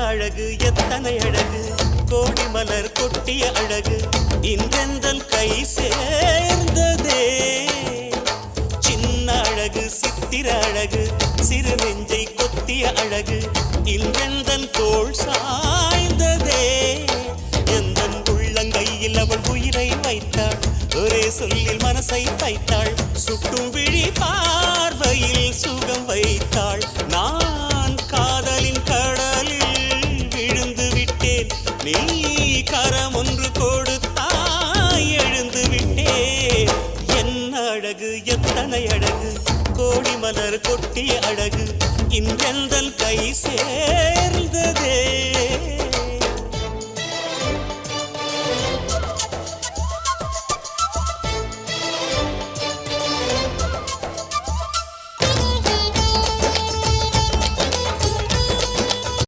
அழகு எத்தனை அழகு கோடி மலர் கொட்டிய அழகு இன்றெந்தன் கை சேர்ந்ததே சின்ன அழகு சித்திர அழகு சிறு நெஞ்சை கொத்திய அழகு இன்றெந்தன் தோள் சாய்ந்ததே எந்தன் உள்ளங்கையில் அவள் உயிரை வைத்தாள் ஒரே சொல்லில் மனசை வைத்தாள் சுட்டும் விழி பார்வையில் சுகம் வைத்தாள் நான் காதலின் கடலில் விழுந்து விட்டேன் நீ கரம் ஒன்று கொடுத்தாய் எழுந்து விட்டேன் என்ன அழகு எத்தனை அழகு கோடி மலர் கொட்டிய அழகு இன்றெந்த